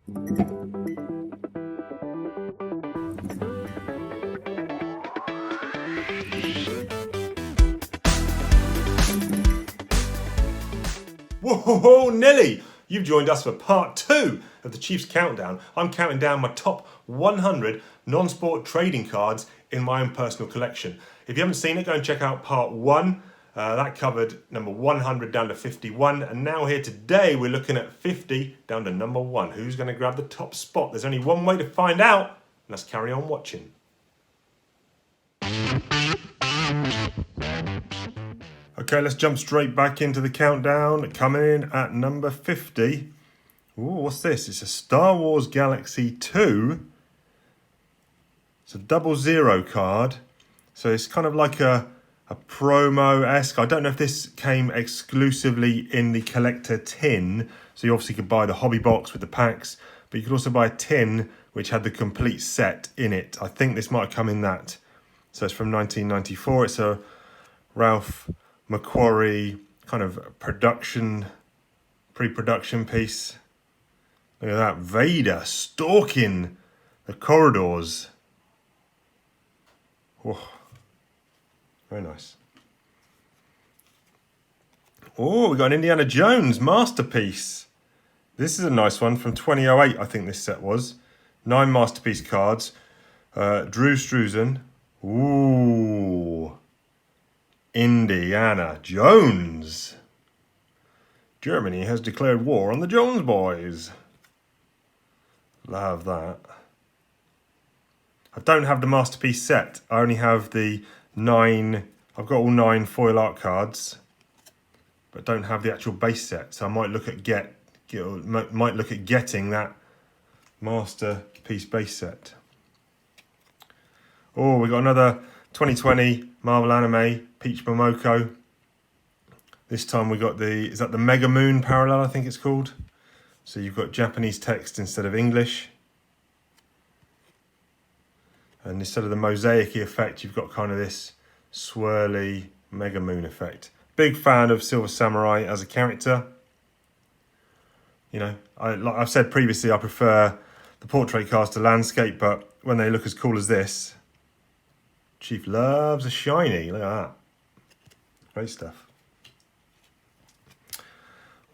Whoa, Nelly! You've joined us for part 2 of the Chief's Countdown. I'm counting down my top 100 non-sport trading cards in my own personal collection. If you haven't seen it, go and check out part 1. That covered number 100 down to 51. And now here today, we're looking at 50 down to number 1. Who's going to grab the top spot? There's only one way to find out. And let's carry on watching. Okay, let's jump straight back into the countdown. Coming in at number 50. Ooh, what's this? It's a Star Wars Galaxy 2. It's a 00 card. So it's kind of like a promo-esque. I don't know if this came exclusively in the collector tin. So you obviously could buy the hobby box with the packs. But you could also buy a tin which had the complete set in it. I think this might have come in that. So it's from 1994. It's a Ralph Macquarie kind of pre-production piece. Look at that, Vader stalking the corridors. Whoa. Very nice. Oh, we got an Indiana Jones masterpiece. This is a nice one from 2008, I think this set was. 9 masterpiece cards. Drew Struzan. Ooh. Indiana Jones. Germany has declared war on the Jones boys. Love that. I don't have the masterpiece set. I only have the 9. I've got all 9 foil art cards, but don't have the actual base set. So I might look at getting that masterpiece base set. Oh, we got another 2020 Marvel Anime Peach Momoko. This time we got is that the Mega Moon parallel, I think it's called. So you've got Japanese text instead of English. And instead of the mosaic-y effect, you've got kind of this swirly Mega Moon effect. Big fan of Silver Samurai as a character. You know, like I've said previously, I prefer the portrait cards to landscape, but when they look as cool as this, Chief loves a shiny. Look at that. Great stuff.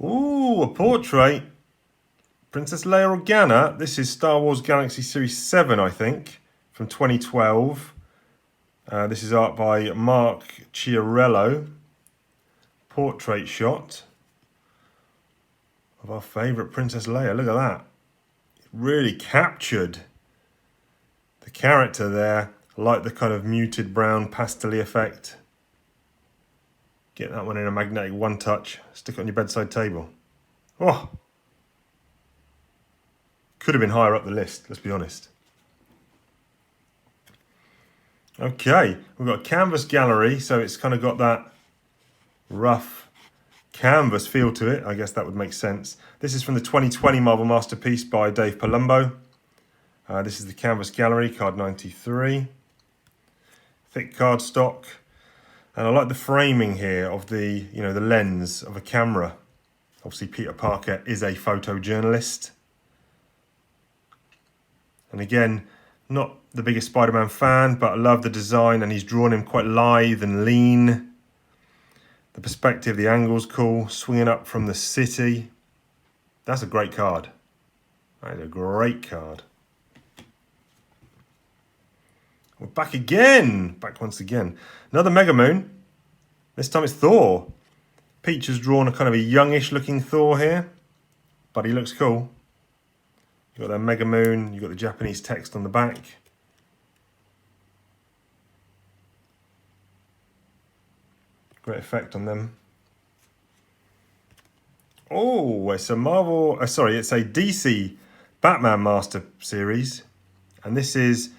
Ooh, a portrait. Princess Leia Organa. This is Star Wars Galaxy Series 7, I think, from 2012. This is art by Mark Chiarello. Portrait shot of our favourite Princess Leia. Look at that. Really captured the character there. I like the kind of muted brown pastel-y effect. Get that one in a magnetic one touch. Stick it on your bedside table. Oh! Could have been higher up the list, let's be honest. Okay, we've got a canvas gallery, so it's kind of got that rough canvas feel to it. I guess that would make sense. This is from the 2020 Marvel Masterpiece by Dave Palumbo. This is the canvas gallery, card 93. Thick cardstock. And I like the framing here of the lens of a camera. Obviously, Peter Parker is a photojournalist. And again, not the biggest Spider-Man fan, but I love the design, and he's drawn him quite lithe and lean. The perspective, the angle's cool, swinging up from the city. That's a great card. That is a great card. We're back again. Back once again. Another Mega Moon. This time it's Thor. Peach has drawn a kind of a youngish looking Thor here, but he looks cool. You've got that Mega Moon. You've got the Japanese text on the back. Great effect on them. Oh, it's a it's a DC Batman Master Series. And this is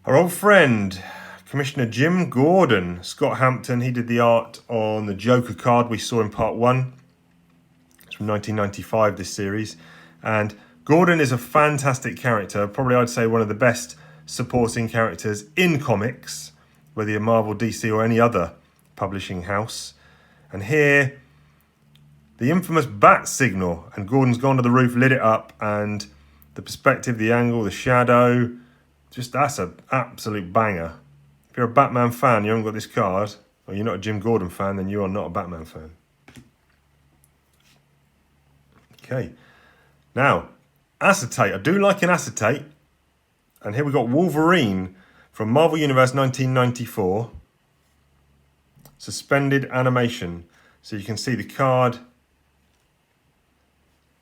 our old friend, Commissioner Jim Gordon. Scott Hampton, he did the art on the Joker card we saw in part 1. It's from 1995, this series. And Gordon is a fantastic character. Probably I'd say one of the best supporting characters in comics, whether you're Marvel, DC or any other publishing house. And here, the infamous bat signal. And Gordon's gone to the roof, lit it up, and The perspective, the angle, the shadow, that's an absolute banger. If you're a Batman fan, you haven't got this card, or you're not a Jim Gordon fan, then you are not a Batman fan. Okay, now, acetate. I do like an acetate. And here we got Wolverine from Marvel Universe 1994. Suspended animation. So you can see the card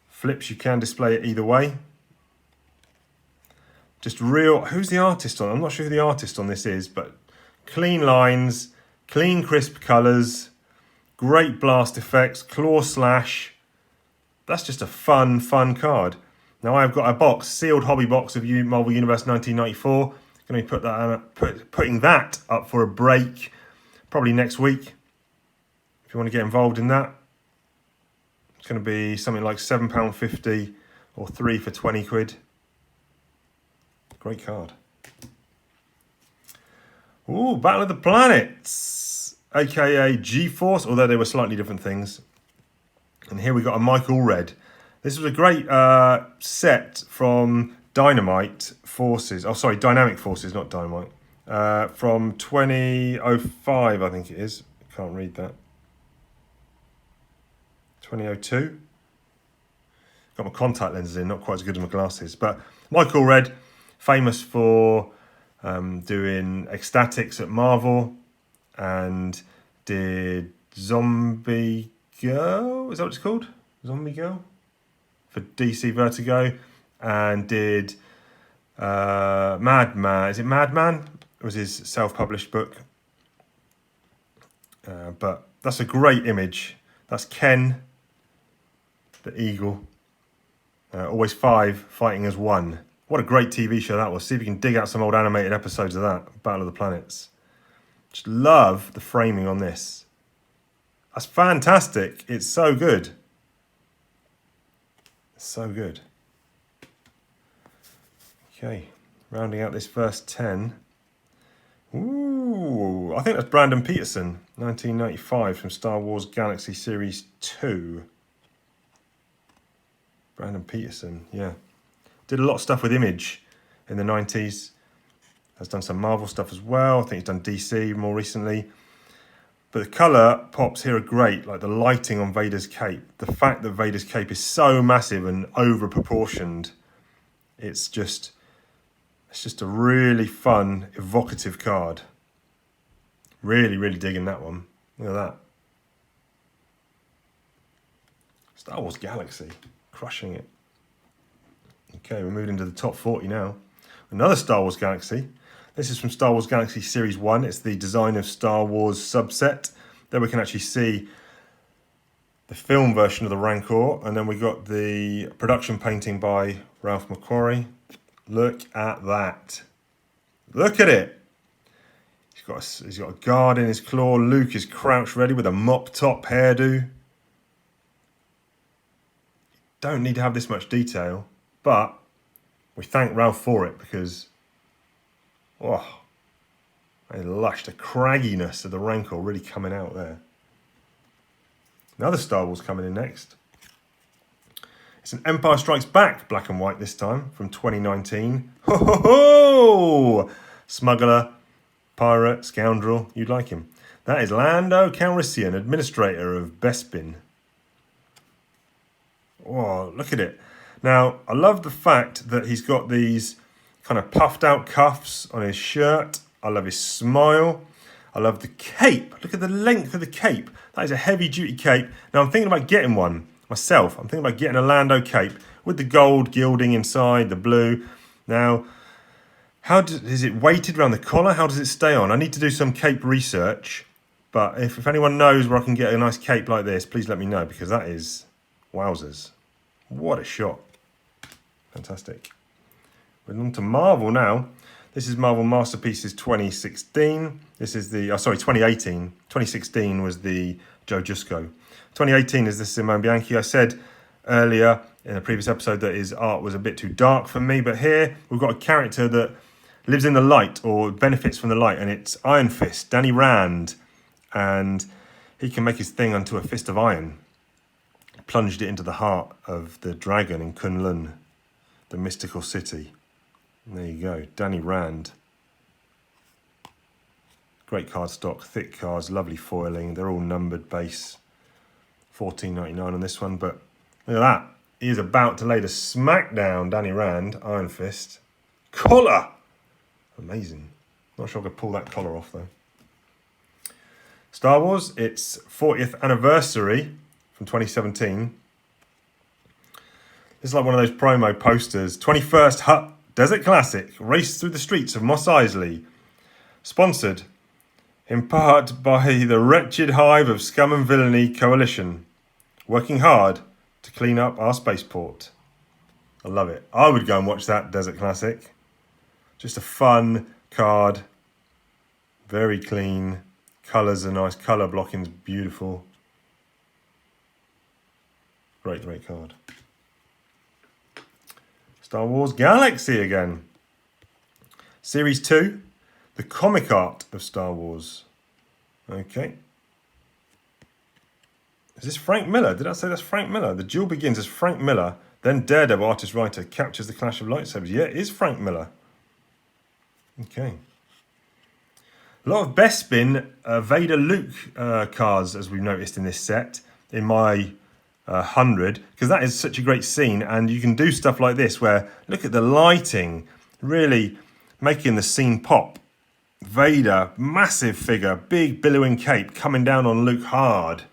flips, you can display it either way. Just real, who's the artist on? I'm not sure who the artist on this is, but clean lines, clean crisp colours, great blast effects, claw slash. That's just a fun card. Now I've got a box, sealed hobby box of Marvel Universe 1994. Going to be putting that up for a break, probably next week. If you want to get involved in that, it's going to be something like £7.50 or 3 for 20 quid. Great card. Ooh, Battle of the Planets, aka G-Force, although they were slightly different things. And here we got a Michael Red. This was a great set from Dynamite Forces. Oh, sorry, Dynamic Forces, not Dynamite. From 2005, I think it is. Can't read that. 2002. Got my contact lenses in, not quite as good as my glasses. But Michael Red, famous for doing Ecstatics at Marvel, and did Zombie Girl. Is that what it's called? Zombie Girl? For DC Vertigo, and did Madman. Is it Madman? It was his self-published book. But that's a great image. That's Ken, the eagle. Always 5 fighting as 1. What a great TV show that was. See if you can dig out some old animated episodes of that. Battle of the Planets. Just love the framing on this. That's fantastic. It's so good. So good. Okay, rounding out this first 10. Ooh, I think that's Brandon Peterson, 1995, from Star Wars Galaxy Series 2. Brandon Peterson, yeah. Did a lot of stuff with Image in the 90s. Has done some Marvel stuff as well. I think he's done DC more recently. But the colour pops here are great, like the lighting on Vader's cape. The fact that Vader's cape is so massive and over-proportioned. It's just a really fun, evocative card. Really, really digging that one. Look at that. Star Wars Galaxy, crushing it. Okay, we're moving into the top 40 now. Another Star Wars Galaxy. This is from Star Wars Galaxy Series 1. It's the Design of Star Wars subset. There we can actually see the film version of the Rancor. And then we got the production painting by Ralph McQuarrie. Look at that. Look at it. He's got a guard in his claw. Luke is crouched ready with a mop-top hairdo. Don't need to have this much detail, but we thank Ralph for it because... oh, a lush, the cragginess of the Rancor really coming out there. Another Star Wars coming in next. It's an Empire Strikes Back, black and white this time, from 2019. Ho ho ho! Smuggler, pirate, scoundrel, you'd like him. That is Lando Calrissian, administrator of Bespin. Oh, look at it. Now, I love the fact that he's got these kind of puffed out cuffs on his shirt. I love his smile. I love the cape. Look at the length of the cape. That is a heavy duty cape. Now I'm thinking about getting one myself. I'm thinking about getting a Lando cape with the gold gilding inside, the blue. Now, is it weighted around the collar? How does it stay on? I need to do some cape research. But if anyone knows where I can get a nice cape like this, please let me know, because that is wowzers. What a shot. Fantastic. We're on to Marvel now. This is Marvel Masterpieces 2016. This is the, 2018. 2016 was the Joe Jusko. 2018 is the Simone Bianchi. I said earlier in a previous episode that his art was a bit too dark for me, but here we've got a character that lives in the light or benefits from the light, and it's Iron Fist, Danny Rand, and he can make his thing onto a fist of iron. Plunged it into the heart of the dragon in Kunlun. the mystical city. And there you go, Danny Rand. Great card stock, thick cards, lovely foiling. They're all numbered base. $14.99 on this one, but look at that. He is about to lay the smackdown, Danny Rand, Iron Fist. Collar! Amazing. Not sure I could pull that collar off, though. Star Wars, its 40th anniversary from 2017. This is like one of those promo posters. 21st Hut Desert Classic, race through the streets of Mos Eisley. Sponsored in part by the wretched hive of scum and villainy coalition, working hard to clean up our spaceport. I love it. I would go and watch that Desert Classic. Just a fun card. Very clean. Colours are nice. Colour blocking's beautiful. Great, great card. Star Wars Galaxy again. Series 2. The comic art of Star Wars. Okay. Is this Frank Miller? Did I say that's Frank Miller? The duel begins as Frank Miller, then Daredevil artist-writer captures the clash of lightsabers. Yeah, it is Frank Miller. Okay. A lot of Bespin Vader Luke cards, as we've noticed in this set, in my 100, because that is such a great scene, and you can do stuff like this where, look at the lighting, really making the scene pop. Vader, massive figure, big billowing cape, coming down on Luke hard.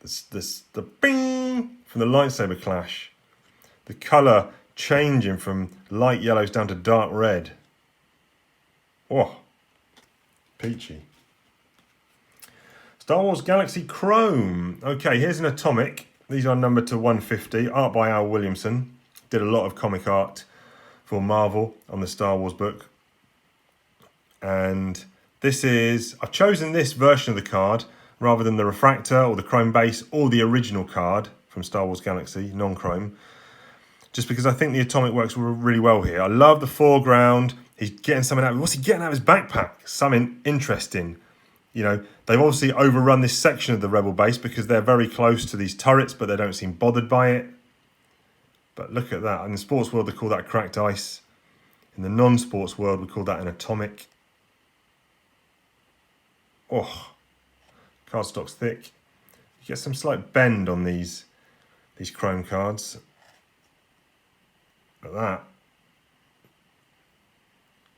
The bing from the lightsaber clash. The colour changing from light yellows down to dark red. Oh, peachy. Star Wars Galaxy Chrome. Okay, here's an atomic. These are numbered to 150. Art by Al Williamson. Did a lot of comic art for Marvel on the Star Wars book. And this is, I've chosen this version of the card rather than the refractor or the chrome base or the original card from Star Wars Galaxy, non-chrome. Just because I think the atomic works really well here. I love the foreground. He's getting something out. What's he getting out of his backpack? Something interesting. You know, they've obviously overrun this section of the Rebel base because they're very close to these turrets, but they don't seem bothered by it. But look at that. In the sports world, they call that cracked ice. In the non-sports world, we call that an atomic. Oh, cardstock's thick. You get some slight bend on these chrome cards. Look at that.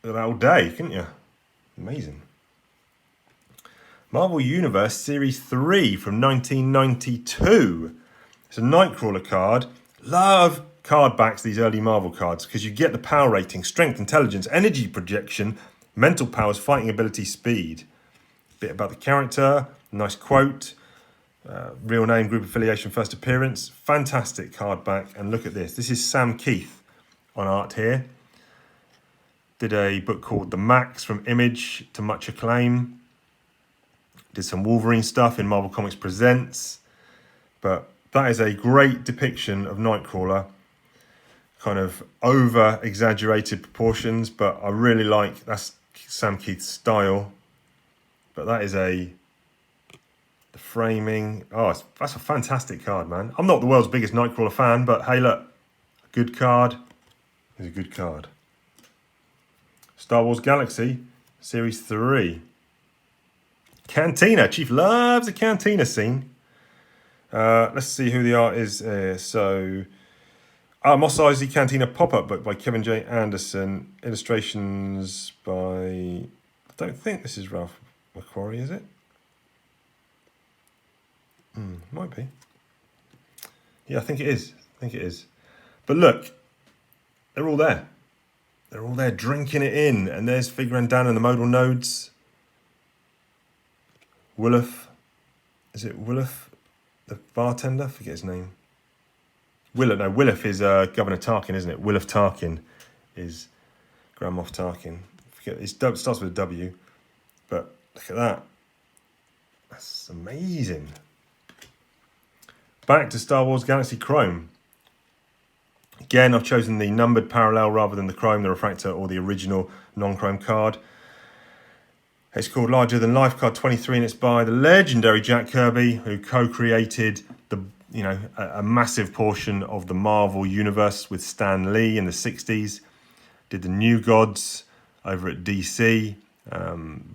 Look at that all day, couldn't you? Amazing. Marvel Universe Series 3 from 1992. It's a Nightcrawler card. Love card backs, these early Marvel cards, because you get the power rating, strength, intelligence, energy projection, mental powers, fighting ability, speed. Bit about the character, nice quote, real name, group affiliation, first appearance. Fantastic card back. And look at this. This is Sam Keith on art here. Did a book called The Max from Image to much acclaim. Did some Wolverine stuff in Marvel Comics Presents. But that is a great depiction of Nightcrawler. Kind of over-exaggerated proportions, but I really like, that's Sam Keith's style. But that is the framing. Oh, that's a fantastic card, man. I'm not the world's biggest Nightcrawler fan, but hey, look, a good card is a good card. Star Wars Galaxy, Series 3. Cantina. Chief loves a cantina scene. Let's see who the art is. Mos Eisley Cantina pop-up book by Kevin J. Anderson. Illustrations by... I don't think this is Ralph McQuarrie, is it? Might be. Yeah, I think it is. But look, they're all there. They're all there drinking it in. And there's Figuran Dan and the modal nodes. Williff. Is it Williff? The bartender? I forget his name. Williff is Governor Tarkin, isn't it? Williff Tarkin is Grand Moff Tarkin. It starts with a W. But look at that. That's amazing. Back to Star Wars Galaxy Chrome. Again, I've chosen the numbered parallel rather than the chrome, the refractor, or the original non-chrome card. It's called Larger Than Life Card 23, and it's by the legendary Jack Kirby, who co-created you know, a massive portion of the Marvel universe with Stan Lee in the 60s. Did the New Gods over at DC.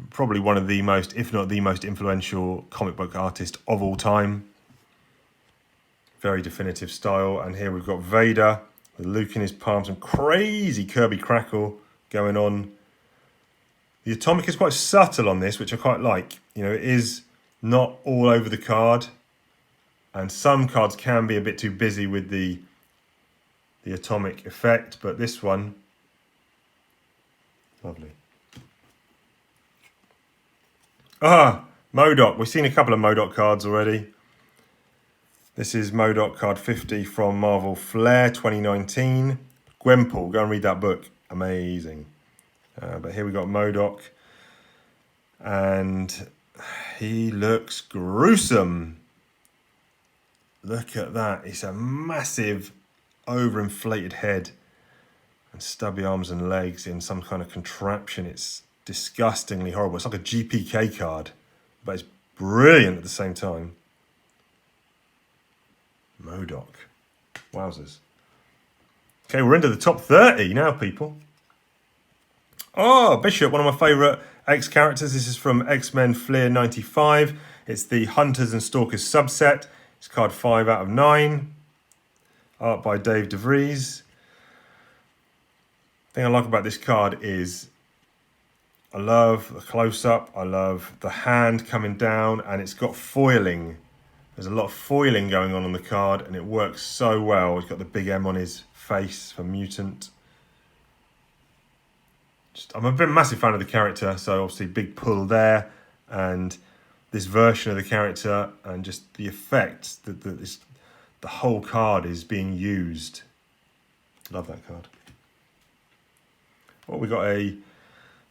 Probably one of the most, if not the most influential comic book artist of all time. Very definitive style. And here we've got Vader with Luke in his palm. Some crazy Kirby crackle going on. The atomic is quite subtle on this, which I quite like. You know, it is not all over the card. And some cards can be a bit too busy with the atomic effect. But this one, lovely. MODOK. We've seen a couple of MODOK cards already. This is MODOK card 50 from Marvel Flair 2019. Gwenpool, go and read that book. Amazing. But here we got MODOK. And he looks gruesome. Look at that. It's a massive overinflated head and stubby arms and legs in some kind of contraption. It's disgustingly horrible. It's like a GPK card, but it's brilliant at the same time. MODOK. Wowzers. Okay, we're into the top 30 now, people. Oh, Bishop, one of my favourite X characters. This is from X-Men Fleer 95. It's the Hunters and Stalkers subset. It's card 5 out of 9. Art by Dave DeVries. The thing I like about this card is I love the close-up. I love the hand coming down, and it's got foiling. There's a lot of foiling going on the card, and it works so well. He's got the big M on his face for Mutant. I'm a massive fan of the character, so obviously big pull there, and this version of the character, and just the effect that the whole card is being used. Love that card. Well, we got a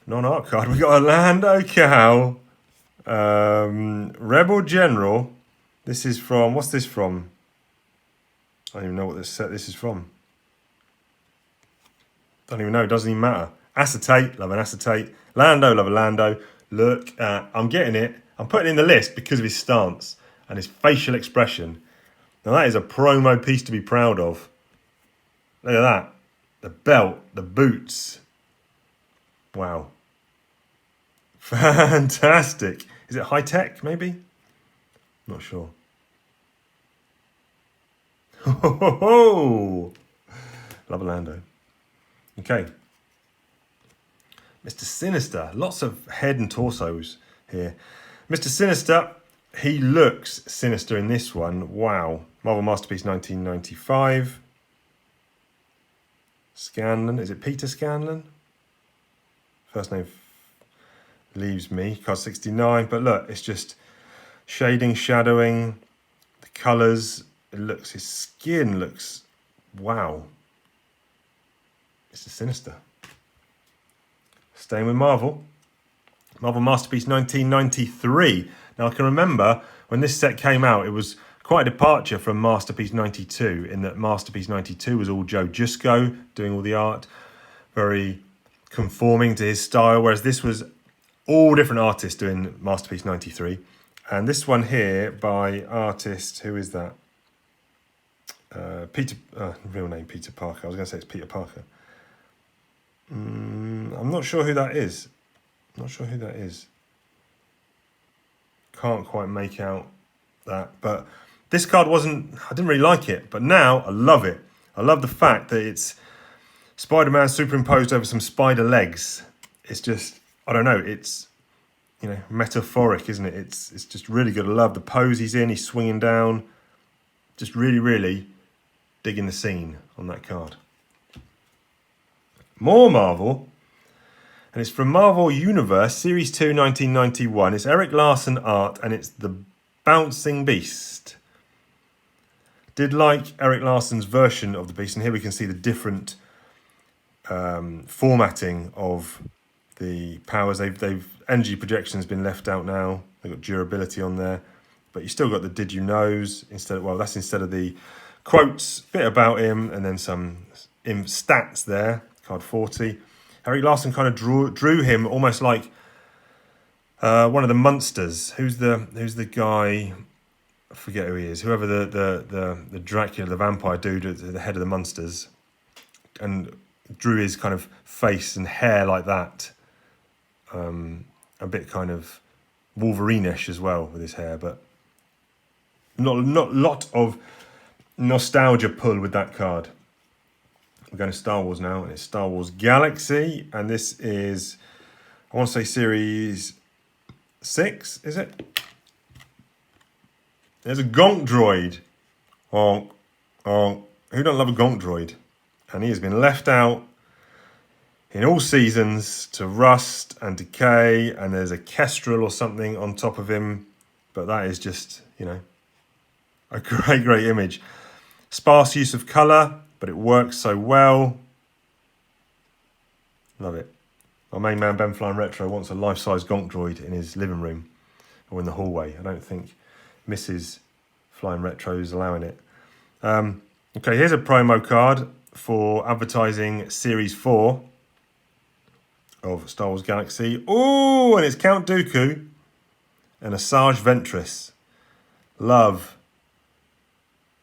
non-art card. We got a Lando Cal, Rebel General. This is from, what's this from? I don't even know what this set this is from. Don't even know, it doesn't even matter. Acetate, love an acetate. Lando, love a Lando. Look at, I'm getting it. I'm putting it in the list because of his stance and his facial expression. Now that is a promo piece to be proud of. Look at that. The belt, the boots. Wow. Fantastic. Is it high tech, maybe? Not sure. Love a Lando. Okay. Mr. Sinister. Lots of head and torsos here. Mr. Sinister. He looks sinister in this one. Wow. Marvel Masterpiece 1995. Scanlon. Is it Peter Scanlon? First name leaves me. Card 69. But look, it's just shading, shadowing, the colours. It looks, his skin looks, wow. Mr. Sinister. Staying with Marvel. Marvel Masterpiece 1993. Now I can remember when this set came out, it was quite a departure from Masterpiece 92 in that Masterpiece 92 was all Joe Jusko doing all the art, very conforming to his style, whereas this was all different artists doing Masterpiece 93. And this one here by artist, who is that? Real name Peter Parker. I was going to say it's Peter Parker. I'm not sure who that is. Can't quite make out that. But this card wasn't, I didn't really like it. But now I love it. I love the fact that it's Spider-Man superimposed over some spider legs. It's just, I don't know, it's, you know, metaphoric, isn't it? It's just really good. I love the pose he's in. He's swinging down. Just really, really digging the scene on that card. More Marvel. And it's from Marvel Universe, Series 2, 1991. It's Eric Larson art, and it's The Bouncing Beast. Did like Eric Larson's version of the Beast, and here we can see the different formatting of the powers. They've energy projection has been left out now. They've got durability on there, but you still got the did you knows instead of, well, that's instead of the quotes, bit about him, and then some stats there. Card 40. Eric Larson kind of drew him almost like one of the Munsters. Who's the guy? I forget who he is. Whoever the Dracula, the vampire dude at the head of the monsters, and drew his kind of face and hair like that. A bit kind of Wolverine-ish as well with his hair, but not lot of nostalgia pull with that card. We're going to Star Wars now, and it's Star Wars Galaxy, and this is, I want to say series 6, is it? There's a Gonk droid. Honk, honk. Who don't love a Gonk droid? And he has been left out in all seasons to rust and decay, and there's a kestrel or something on top of him, but that is just, you know, a great image. Sparse use of colour, but it works so well. Love it. Our main man, Ben Flying Retro, wants a life-size Gonk droid in his living room or in the hallway. I don't think Mrs. Flying Retro is allowing it. Okay, here's a promo card for advertising Series 4 of Star Wars Galaxy. Oh, and it's Count Dooku and Asajj Ventress. Love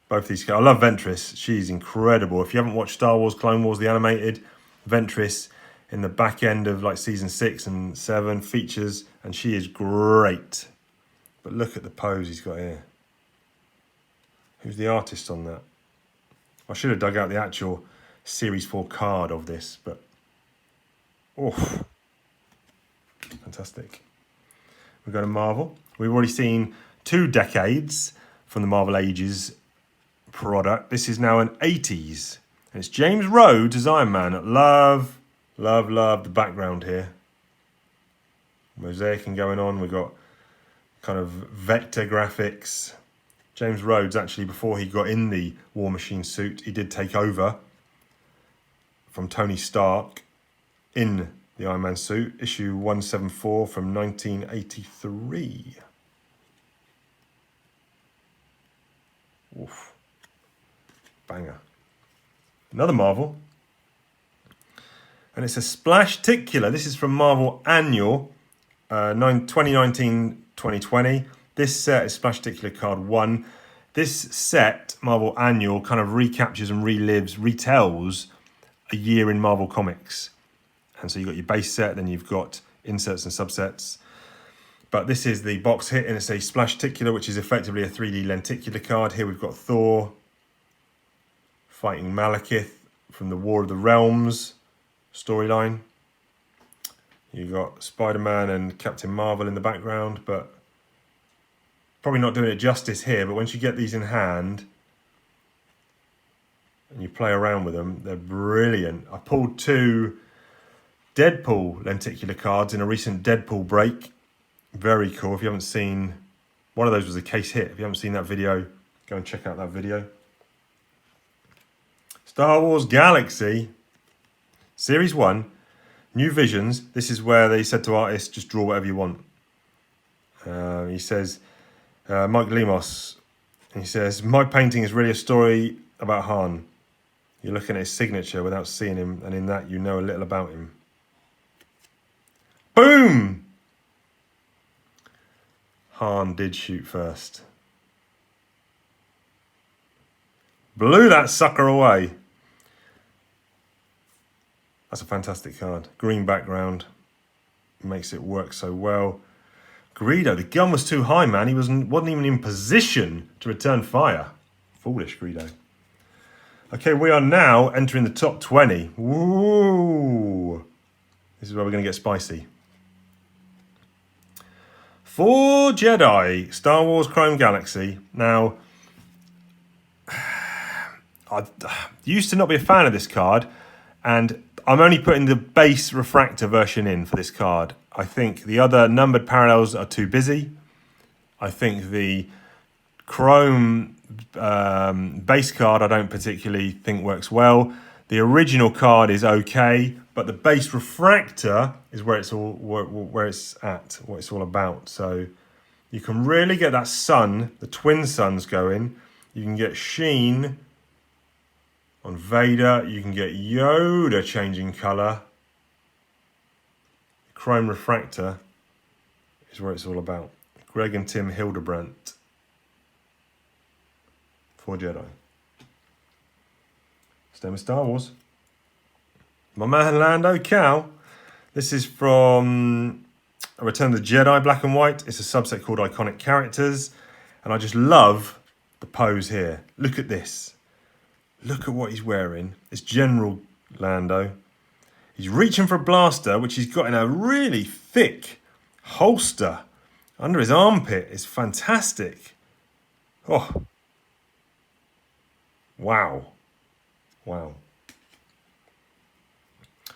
both these cards. I love Ventress. She's incredible. If you haven't watched Star Wars Clone Wars, the animated, Ventress in the back end of like season 6 and 7 features, and she is great. But look at the pose he's got here. Who's the artist on that? I should have dug out the actual Series 4 card of this, but oh, fantastic. We go to Marvel. We've already seen 2 decades from the Marvel Ages product. This is now an 80s. And it's James Rhodes as Iron Man. Love the background here. Mosaicing going on. We've got kind of vector graphics. James Rhodes, actually, before he got in the War Machine suit, he did take over from Tony Stark in the Iron Man suit, issue 174 from 1983. Oof. Banger. Another Marvel. And it's a Splashticular. This is from Marvel Annual 2019-2020. This set is Splashticular card 1. This set, Marvel Annual, kind of recaptures and retells a year in Marvel Comics. And so you've got your base set, then you've got inserts and subsets. But this is the box hit, and it's a Splashticular, which is effectively a 3D lenticular card. Here we've got Thor fighting Malekith from the War of the Realms storyline. You've got Spider-Man and Captain Marvel in the background, but probably not doing it justice here. But once you get these in hand and you play around with them, they're brilliant. I pulled 2 Deadpool lenticular cards in a recent Deadpool break. Very cool. If you haven't seen, one of those was a case hit. If you haven't seen that video, go and check out that video. Star Wars Galaxy, Series 1, New Visions. This is where they said to artists, just draw whatever you want. He says, Mike Lemos, he says, my painting is really a story about Han. You're looking at his signature without seeing him, and in that you know a little about him. Boom! Han did shoot first. Blew that sucker away. That's a fantastic card. Green background. Makes it work so well. Greedo, the gun was too high, man. He wasn't even in position to return fire. Foolish Greedo. Okay, we are now entering the top 20. Woo! This is where we're going to get spicy. 4 Jedi, Star Wars Chrome Galaxy. Now, I used to not be a fan of this card, and I'm only putting the base refractor version in for this card. I think the other numbered parallels are too busy. I think the Chrome base card I don't particularly think works well. The original card is okay, but the base refractor is where it's all where it's at, what it's all about. So you can really get that sun, the twin suns going. You can get sheen on Vader. You can get Yoda changing colour. Chrome refractor is where it's all about. Greg and Tim Hildebrandt. 4 Jedi. Stay with Star Wars. My man Lando Cal. This is from Return of the Jedi, black and white. It's a subset called Iconic Characters. And I just love the pose here. Look at this. Look at what he's wearing. It's General Lando. He's reaching for a blaster, which he's got in a really thick holster under his armpit. It's fantastic. Oh. Wow. Wow.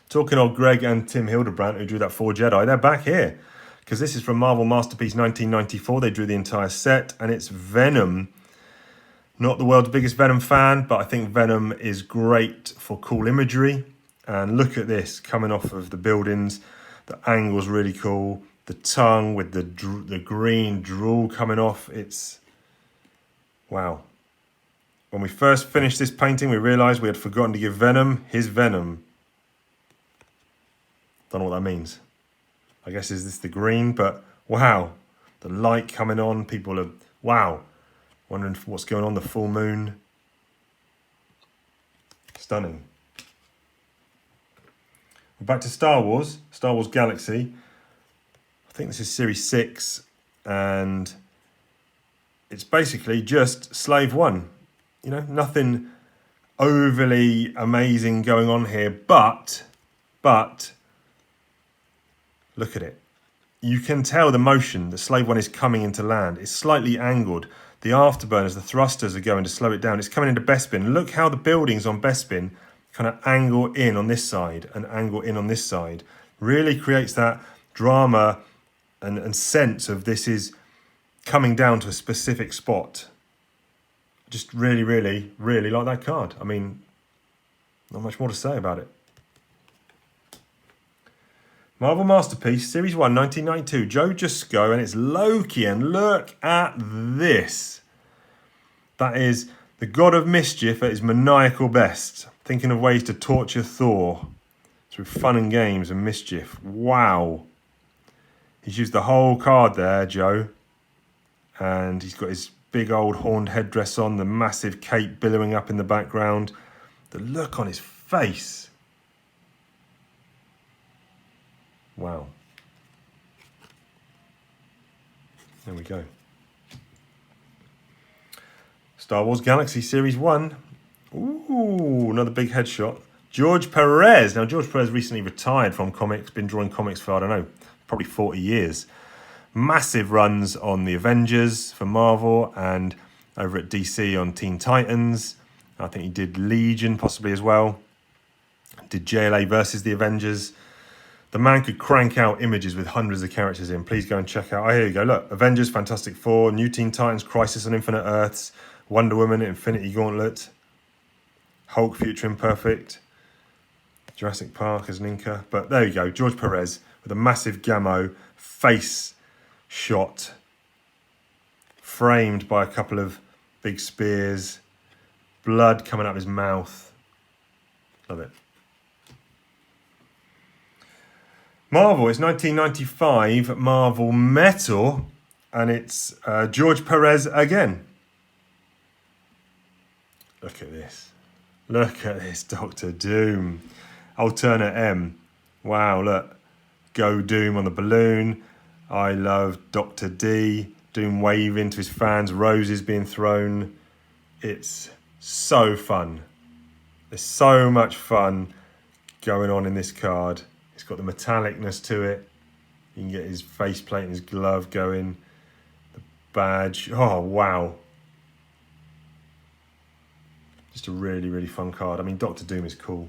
Talking of Greg and Tim Hildebrandt, who drew that 4 Jedi, they're back here. Because this is from Marvel Masterpiece 1994. They drew the entire set, and it's Venom. Not the world's biggest Venom fan, but I think Venom is great for cool imagery. And look at this, coming off of the buildings. The angle's really cool. The tongue with the green drool coming off. It's... wow. When we first finished this painting, we realised we had forgotten to give Venom his Venom. Don't know what that means. I guess is this the green, but wow. The light coming on, people are, wow. Wondering what's going on, the full moon. Stunning. Back to Star Wars Galaxy. I think this is Series 6, and it's basically just Slave 1. You know, nothing overly amazing going on here, but look at it. You can tell the motion that Slave 1 is coming into land. It's slightly angled. The afterburners, the thrusters are going to slow it down. It's coming into Bespin. Look how the buildings on Bespin kind of angle in on this side and angle in on this side. Really creates that drama and sense of this is coming down to a specific spot. Just really, really, really like that card. I mean, not much more to say about it. Marvel Masterpiece, Series 1, 1992, Joe Jusko, and it's Loki, and look at this. That is the god of mischief at his maniacal best, thinking of ways to torture Thor through fun and games and mischief. Wow. He's used the whole card there, Joe, and he's got his big old horned headdress on, the massive cape billowing up in the background. The look on his face. Wow. There we go. Star Wars Galaxy Series 1. Ooh, another big headshot. George Perez. Now, George Perez recently retired from comics, been drawing comics for, I don't know, probably 40 years. Massive runs on the Avengers for Marvel and over at DC on Teen Titans. I think he did Legion possibly as well. Did JLA versus the Avengers. The man could crank out images with hundreds of characters in. Please go and check out. Oh, here you go. Look, Avengers, Fantastic Four, New Teen Titans, Crisis on Infinite Earths, Wonder Woman, Infinity Gauntlet, Hulk, Future Imperfect, Jurassic Park as an Inca. But there you go, George Perez with a massive Gamo face shot, framed by a couple of big spears, blood coming out of his mouth. Love it. Marvel, it's 1995 Marvel Metal, and it's George Perez again. Look at this. Look at this, Doctor Doom. Alternate M. Wow, look. Go Doom on the balloon. I love Dr. D. Doom waving to his fans, roses being thrown. It's so fun. There's so much fun going on in this card. It's got the metallicness to it. You can get his faceplate and his glove going. The badge. Oh, wow. Just a really, really fun card. I mean, Doctor Doom is cool,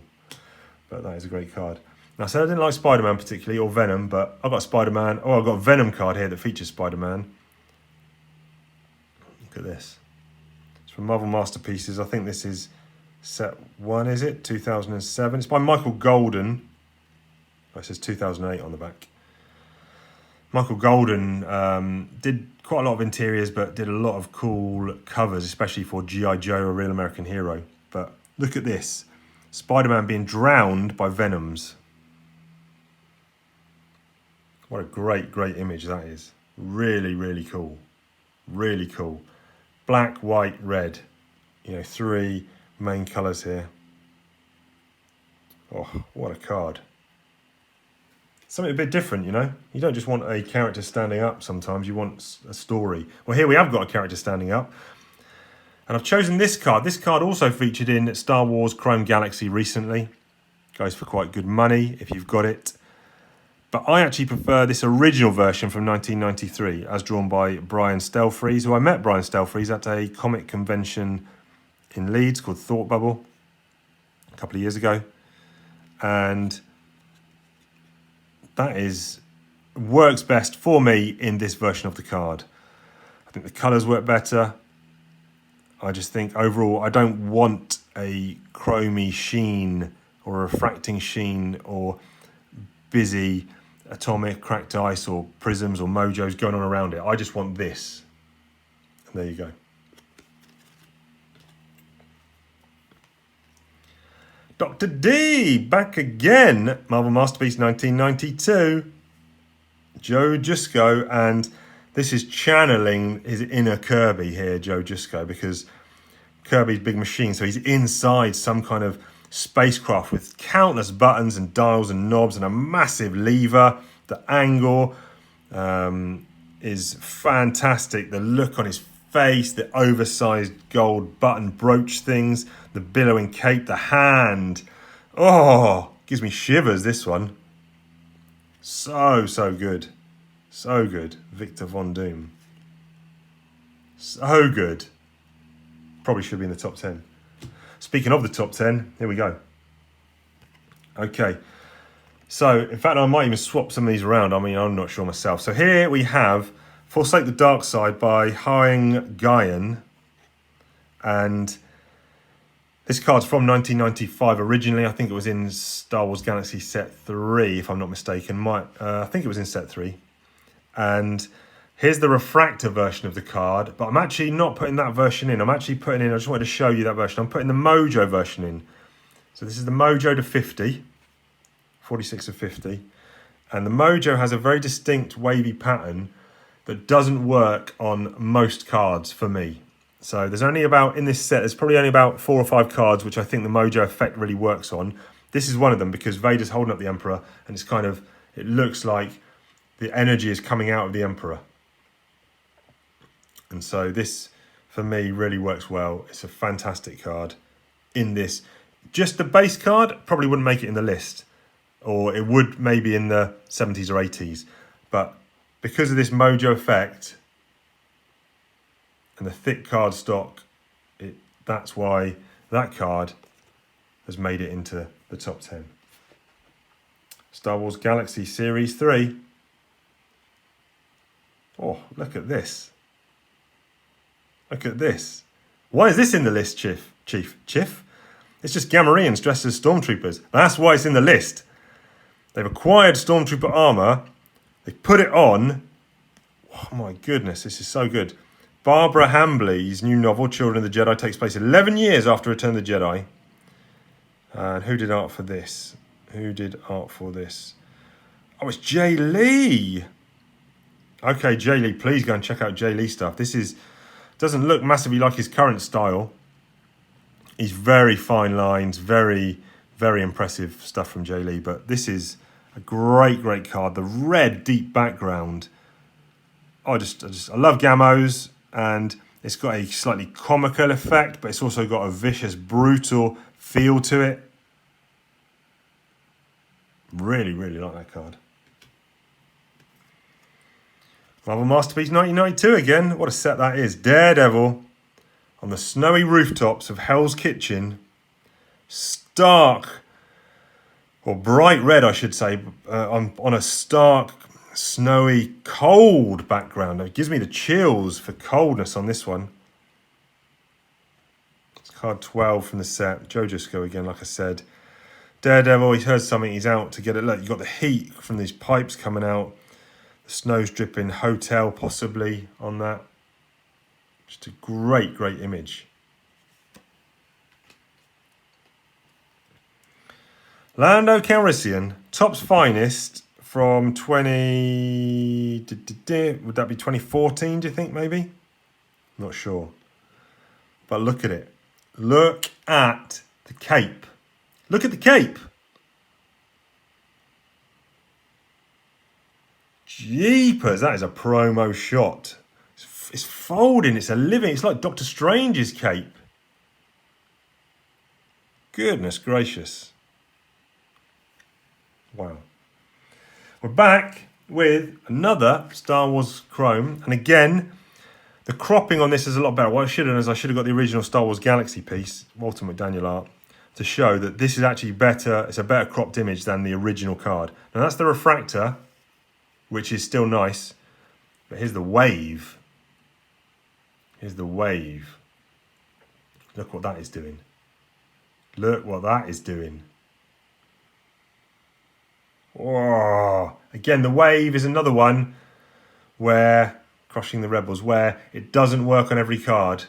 but that is a great card. Now, I said I didn't like Spider-Man particularly, or Venom, but I've got Spider-Man. Oh, I've got a Venom card here that features Spider-Man. Look at this. It's from Marvel Masterpieces. I think this is set 1, is it? 2007. It's by Michael Golden. Oh, it says 2008 on the back. Michael Golden did quite a lot of interiors, but did a lot of cool covers, especially for G.I. Joe, A Real American Hero. But look at this. Spider-Man being drowned by Venoms. What a great, great image that is. Really, really cool. Really cool. Black, white, red. you know, 3 main colours here. Oh, what a card. Something a bit different, you know. You don't just want a character standing up sometimes, you want a story. Well, here we have got a character standing up. And I've chosen this card. This card also featured in Star Wars Chrome Galaxy recently. Goes for quite good money if you've got it. But I actually prefer this original version from 1993, as drawn by Brian Stelfreeze, who I met Brian Stelfreeze at a comic convention in Leeds called Thought Bubble a couple of years ago. And that works best for me in this version of the card. I think the colours work better. I just think overall I don't want a chromy sheen or a refracting sheen or busy atomic, cracked ice or prisms or mojos going on around it. I just want this. And there you go. Dr. D, back again. Marvel Masterpiece 1992. Joe Jusko, and this is channeling his inner Kirby here, Joe Jusko, because Kirby's big machine, so he's inside some kind of spacecraft with countless buttons and dials and knobs and a massive lever. The angle is fantastic. The look on his face, the oversized gold button brooch things, the billowing cape, the hand. Oh, gives me shivers, this one. So good. So good. Victor Von Doom. So good. Probably should be in the top 10. Speaking of the top 10, here we go. Okay. So, in fact, I might even swap some of these around. I mean, I'm not sure myself. So here we have Forsake the Dark Side by ArmaGEEKdon. And this card's from 1995 originally. I think it was in Star Wars Galaxy Set 3, if I'm not mistaken. I think it was in Set 3. And here's the refractor version of the card, but I'm actually not putting that version in. I just wanted to show you that version. I'm putting the Mojo version in. So this is the Mojo to 50, 46 of 50. And the Mojo has a very distinct wavy pattern that doesn't work on most cards for me. So there's only about, in this set, there's probably only about 4 or 5 cards which I think the Mojo effect really works on. This is one of them because Vader's holding up the Emperor and it's kind of, it looks like the energy is coming out of the Emperor. And so this, for me, really works well. It's a fantastic card in this. Just the base card probably wouldn't make it in the list. Or it would maybe in the 70s or 80s. But because of this Mojo effect and the thick card stock, that's why that card has made it into the top 10. Star Wars Galaxy Series 3. Oh, look at this. Look at this. Why is this in the list, Chief? It's just Gamorreans dressed as stormtroopers. That's why it's in the list. They've acquired stormtrooper armor. They put it on. Oh my goodness, this is so good. Barbara Hambly's new novel, Children of the Jedi, takes place 11 years after Return of the Jedi. And who did art for this? Oh, it's Jay Lee. Okay, Jay Lee, please go and check out Jay Lee stuff. This doesn't look massively like his current style. He's very fine lines, very, very impressive stuff from Jay Lee. But this is a great card. The red deep background. I love Gamos, and it's got a slightly comical effect, but it's also got a vicious, brutal feel to it. Really like that card. Marvel Masterpiece 1992 again. What a set that is. Daredevil on the snowy rooftops of Hell's Kitchen. Stark, or bright red, I should say, on a stark, snowy, cold background. It gives me the chills for coldness on this one. It's card 12 from the set. Joe Jusko again, like I said. Daredevil, he's heard something, he's out to get it. Look, you've got the heat from these pipes coming out. The snow's dripping, hotel possibly on that. Just a great image. Lando Calrissian, Topps Finest from would that be 2014, do you think maybe? Not sure. But look at it. Look at the cape. Look at the cape. Jeepers, that is a promo shot. It's folding, it's a living, it's like Doctor Strange's cape. Goodness gracious. Wow. We're back with another Star Wars Chrome. And again, the cropping on this is a lot better. What I should have done is I should have got the original Star Wars Galaxy piece, Walter McDaniel art, to show that this is actually better. It's a better cropped image than the original card. Now that's the refractor, which is still nice. But here's the wave. Here's the wave. Look what that is doing. Look what that is doing. Oh, again, the wave is another one where, Crushing the Rebels, where it doesn't work on every card.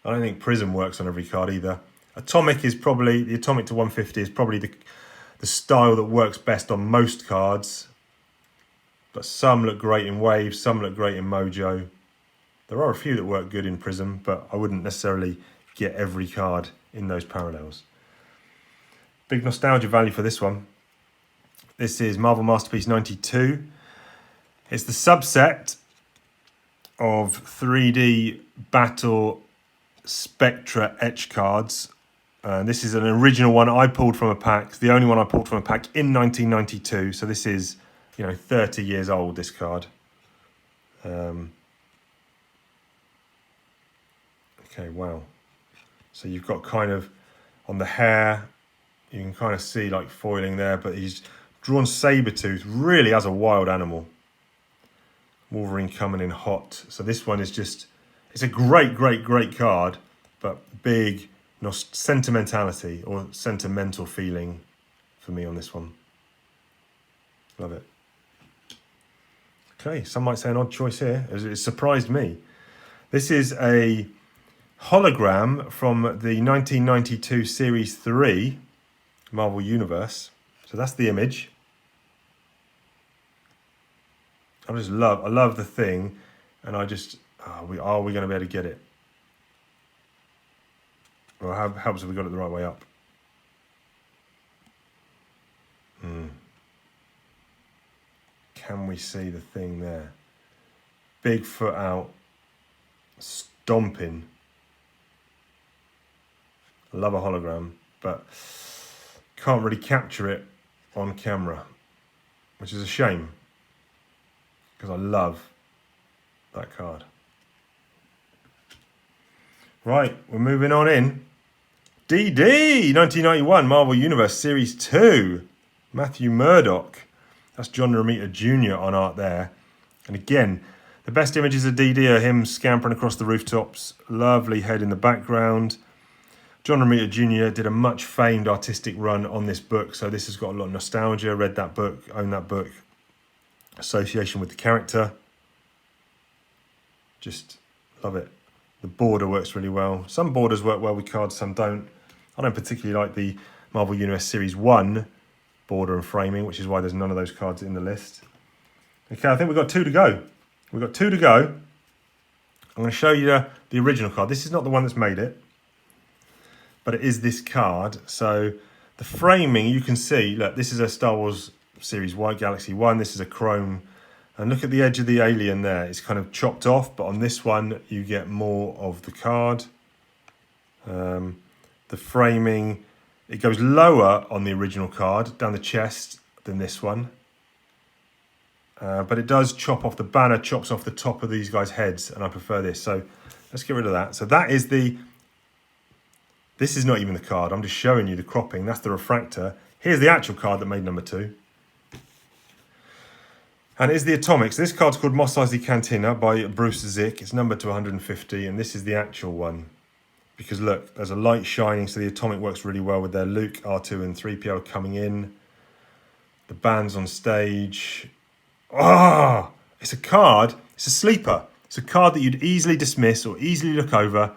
I don't think Prism works on every card either. Atomic is probably, the Atomic to 150 is probably the style that works best on most cards. But some look great in Wave, some look great in Mojo. There are a few that work good in Prism, but I wouldn't necessarily get every card in those parallels. Big nostalgia value for this one. This is Marvel Masterpiece 92. It's the subset of 3D Battle Spectra etch cards. This is an original one I pulled from a pack. It's the only one I pulled from a pack in 1992. So this is, 30 years old, this card. Okay, wow. So you've got kind of, on the hair, you can kind of see like foiling there, but he's drawn Sabretooth really as a wild animal. Wolverine coming in hot. So this one is just, it's a great, great, great card, but big sentimentality or sentimental feeling for me on this one. Love it. Okay, some might say an odd choice here. It surprised me. This is a hologram from the 1992 Series 3 Marvel Universe. So that's the image. I love the thing, and I just, are we going to be able to get it? Well, how helps if we got it the right way up? Can we see the thing there? Big foot out, stomping. I love a hologram, but can't really capture it on camera, which is a shame, because I love that card. Right, we're moving on in. DD 1991 Marvel Universe Series 2. Matthew Murdock. That's John Romita Jr. on art there. And again, the best images of DD are him scampering across the rooftops. Lovely head in the background. John Romita Jr. did a much famed artistic run on this book, so this has got a lot of nostalgia. Read that book, own that book. Association with the character. Just love it. The border works really well. Some borders work well with cards, some don't. I don't particularly like the Marvel Universe Series 1 border and framing, which is why there's none of those cards in the list. Okay, I think we've got 2 to go. We've got 2 to go. I'm going to show you the original card. This is not the one that's made it, but it is this card. So the framing, you can see, look, this is a Star Wars Series White Galaxy 1. This is a chrome. And look at the edge of the alien there. It's kind of chopped off, but on this one, you get more of the card. The framing, it goes lower on the original card, down the chest, than this one. But it does chop off the banner, chops off the top of these guys' heads, and I prefer this. So let's get rid of that. So that is this is not even the card. I'm just showing you the cropping. That's the refractor. Here's the actual card that made number 2. And it is the Atomics. This card's called Mos Eisley Cantina by Bruce Zick. It's numbered to 150, and this is the actual one. Because look, there's a light shining, so the Atomic works really well with their Luke, R2 and 3PO coming in. The band's on stage. Ah, it's a card. It's a sleeper. It's a card that you'd easily dismiss or easily look over.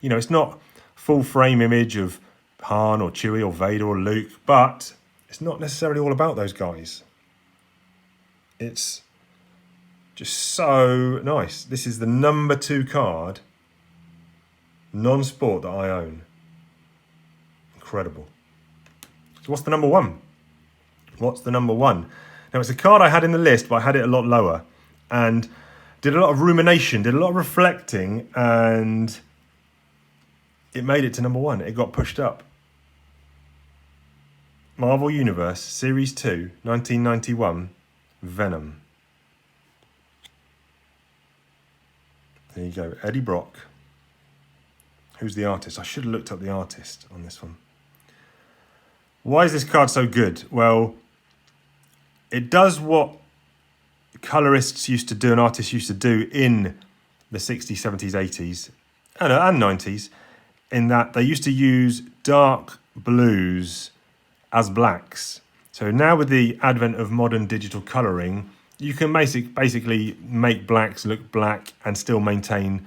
It's not full frame image of Han or Chewie or Vader or Luke, but it's not necessarily all about those guys. It's just so nice. This is the number 2 card non-sport that I own. Incredible. So what's the number one? What's the number one? Now, it's a card I had in the list, but I had it a lot lower. And did a lot of rumination, did a lot of reflecting, and it made it to number one. It got pushed up. Marvel Universe, Series 2, 1991, Venom. There you go, Eddie Brock. Who's the artist? I should have looked up the artist on this one. Why is this card so good? Well, it does what colorists used to do and artists used to do in the 60s, 70s, 80s, and 90s, in that they used to use dark blues as blacks. So now with the advent of modern digital colouring, you can basically make blacks look black and still maintain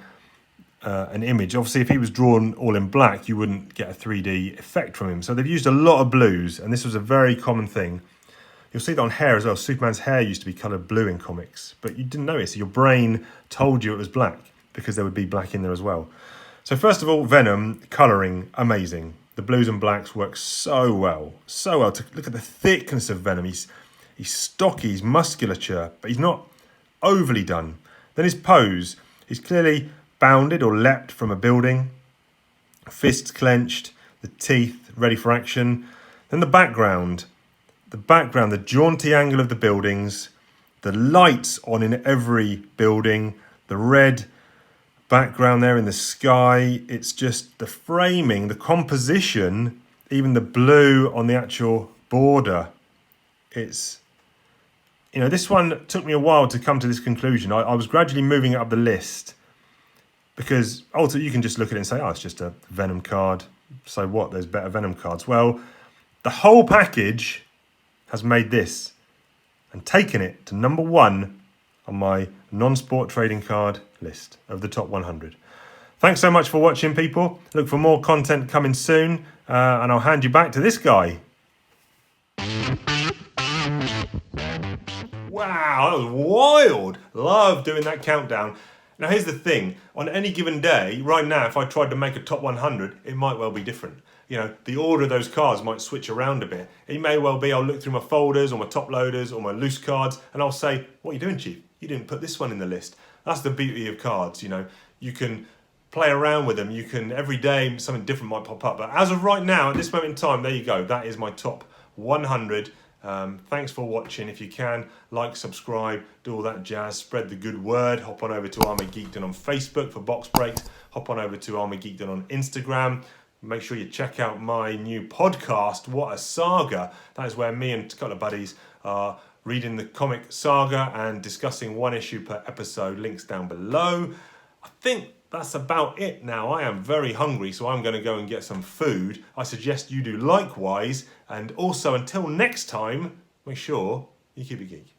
an image. Obviously, if he was drawn all in black, you wouldn't get a 3D effect from him. So they've used a lot of blues, and this was a very common thing. You'll see that on hair as well. Superman's hair used to be coloured blue in comics, but you didn't notice. Your brain told you it was black because there would be black in there as well. So first of all, Venom, colouring, amazing. The blues and blacks work so well, so well. Look at the thickness of Venom. He's stocky, he's musculature, but he's not overly done. Then his pose, he's clearly bounded or leapt from a building, fists clenched, the teeth ready for action. Then the background, the jaunty angle of the buildings, the lights on in every building, the red background there in the sky. It's just the framing, the composition, even the blue on the actual border. It's, you know, this one took me a while to come to this conclusion. I was gradually moving it up the list because ultimately you can just look at it and say, oh, it's just a Venom card. So what? There's better Venom cards. Well, the whole package has made this and taken it to number one on my non-sport trading card list of the top 100. Thanks so much for watching, people. Look for more content coming soon, and I'll hand you back to this guy. Wow, that was wild. Love doing that countdown. Now, here's the thing. On any given day, right now, if I tried to make a top 100, it might well be different. You know, the order of those cards might switch around a bit. It may well be I'll look through my folders or my top loaders or my loose cards and I'll say, what are you doing, Chief? You didn't put this one in the list. That's the beauty of cards, you know. You can play around with them. You can, every day, something different might pop up. But as of right now, at this moment in time, there you go. That is my top 100. Thanks for watching. If you can, like, subscribe, do all that jazz, spread the good word. Hop on over to ArmaGEEKdon on Facebook for box breaks. Hop on over to ArmaGEEKdon on Instagram. Make sure you check out my new podcast, What a Saga. That is where me and a couple of buddies are reading the comic Saga and discussing one issue per episode. Links down below. I think that's about it now. I am very hungry, so I'm going to go and get some food. I suggest you do likewise. And also, until next time, make sure you keep it geek.